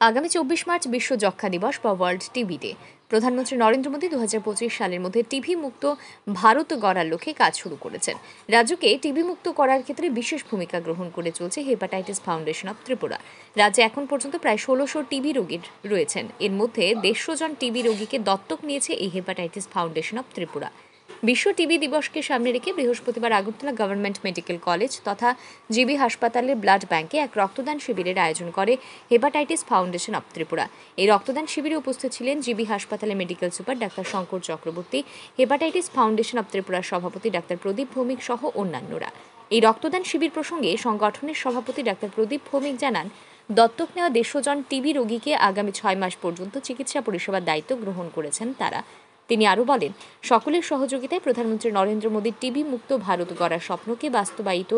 আগামী 24 মার্চ বিশ্ব যক্ষ্মা দিবস বা ওয়ার্ল্ড টিবি ডে। প্রধানমন্ত্রী নরেন্দ্র মোদী 2025 সালের মধ্যে টিবি মুক্ত ভারত গড়ার লক্ষ্যে কাজ শুরু করেছেন। রাজ্যকে টিবি মুক্ত করার ক্ষেত্রে বিশেষ ভূমিকা গ্রহণ করে চলছে হেপাটাইটিস ফাউন্ডেশন অব ত্রিপুরা। রাজ্যে এখন পর্যন্ত প্রায় 1600 টিবি রোগী রয়েছেন। এর মধ্যে 150 জন টিবি রোগীকে দত্তক নিয়েছে এই হেপাটাইটিস ফাউন্ডেশন অব ত্রিপুরা। বিশ্ব টিবি দিবসকে সামনে রেখে বৃহস্পতিবার আগরতলা গভর্নমেন্ট মেডিকেল কলেজ তথা জিবি হাসপাতালের ব্লাড ব্যাংকে এক রক্তদান শিবিরের আয়োজন করে হেপাটাইটিস ফাউন্ডেশন অব ত্রিপুরা। এই রক্তদান শিবিরে উপস্থিত ছিলেন জিবি হাসপাতালের medical super doctor Shankar Chakraborty, hepatitis foundation of ত্রিপুরার সভাপতি ডাক্তার প্রদীপ ভৌমিক সহ অন্যান্যরা। এই রক্তদান শিবির প্রসঙ্গে সংগঠনের সভাপতি ডাক্তার প্রদীপ ভৌমিক জানান, দত্তক নেওয়া 150 জন টিবি রোগীকে আগামী 6 মাস পর্যন্ত চিকিৎসা পরিষেবার দায়িত্ব গ্রহণ করেছেন তারা। তিনি আরও বলেন, সকলের সহযোগিতায় প্রধানমন্ত্রী নরেন্দ্র মোদীর টিবি মুক্ত ভারত গড়ার স্বপ্নকে বাস্তবায়িত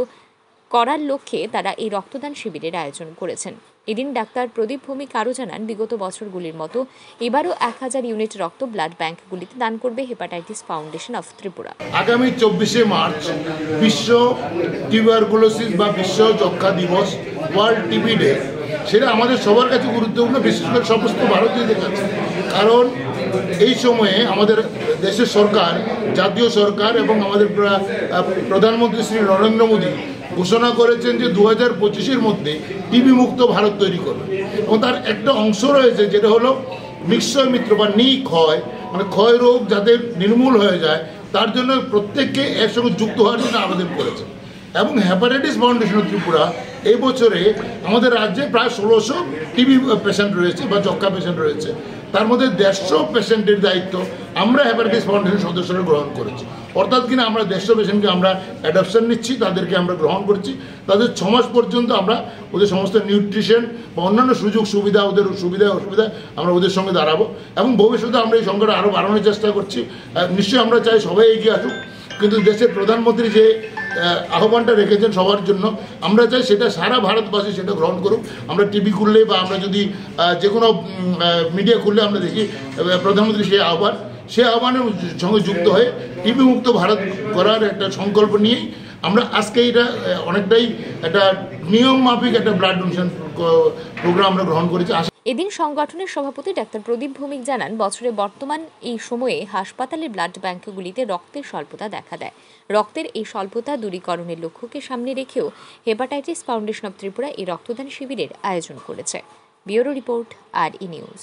করার লক্ষ্যে তারা এই রক্তদান শিবিরের আয়োজন করেছেন। এদিন ডাক্তার প্রদীপ ভৌমিক আরও জানান, বিগত বছরগুলির মতো এবারও 1000 ইউনিট রক্ত ব্লাড ব্যাংকগুলিতে দান করবে হেপাটাইটিস ফাউন্ডেশন অফ ত্রিপুরা। আগামী 24 মার্চ বিশ্ব টিউবারকুলোসিস বা বিশ্ব যক্ষ্মা দিবস ওয়ার্ল্ড টিবি ডে, সেটা আমাদের সবার কাছে গুরুত্বপূর্ণ, বিশেষ করে সমস্ত ভারতীয়দের কাছে। কারণ এই সময়ে আমাদের দেশের সরকার, জাতীয় সরকার এবং আমাদের প্রধানমন্ত্রী শ্রী নরেন্দ্র মোদী ঘোষণা করেছেন যে 2025-এর মধ্যে টিবি মুক্ত ভারত তৈরি করবে। এবং তার একটা অংশ রয়েছে যেটা হলো নিক্ষয় মিত্র বা নিক্ষয়, মানে ক্ষয় রোগ যাতে নির্মূল হয়ে যায় তার জন্য প্রত্যেককে এর সঙ্গে যুক্ত হওয়ার জন্য আবেদন করেছে। এবং হেপাটাইটিস ফাউন্ডেশন অফ ত্রিপুরা এই বছরে আমাদের রাজ্যে প্রায় 1600 টিবি পেশেন্ট রয়েছে বা যক্ষ্মা পেশেন্ট রয়েছে। তার মধ্যে 150 পেশেন্টের দায়িত্ব আমরা হেপাটাইটিস ফাউন্ডেশন সদস্যরা গ্রহণ করেছি। অর্থাৎ কিনা আমরা 150 পেশেন্টকে আমরা অ্যাডপশন নিচ্ছি, তাদেরকে আমরা গ্রহণ করছি। তাদের 6 মাস পর্যন্ত আমরা ওদের সমস্ত নিউট্রিশন বা অন্যান্য সুযোগ সুবিধা, ওদের সুবিধা অসুবিধা আমরা ওদের সঙ্গে দাঁড়াবো। এবং ভবিষ্যতে আমরা এই সংখ্যাটা আরও বাড়ানোর চেষ্টা করছি। নিশ্চয়ই আমরা চাই সবাই এগিয়ে আসুক, কিন্তু দেশের প্রধানমন্ত্রী যে আহ্বানটা রেখেছেন সবার জন্য, আমরা চাই সেটা সারা ভারতবাসী সেটা গ্রহণ করুক। আমরা টিভি খুললে বা আমরা যদি যে কোনো মিডিয়া খুললে আমরা দেখি প্রধানমন্ত্রী সেই আহ্বানের সঙ্গে যুক্ত হয়ে টিবি মুক্ত ভারত করার একটা সংকল্প নিয়েই আমরা আজকে এটা অনেকটাই একটা নিয়ম মাফিক একটা ব্লাড ডোনেশন প্রোগ্রাম আমরা গ্রহণ করেছি। এদিন সংগঠনের সভাপতি ডাক্তার প্রদীপ ভৌমিক জানান, বছরে বর্তমান এই সময়ে হাসপাতালের ব্লাড ব্যাংকগুলিতে রক্তের স্বল্পতা দেখা দেয়। রক্তের এই স্বল্পতা দূরীকরণের লক্ষ্যকে সামনে রেখেও হেপাটাইটিস ফাউন্ডেশন অব ত্রিপুরা এই রক্তদান শিবিরের আয়োজন করেছে। ব্যুরো রিপোর্ট, আর ই নিউজ।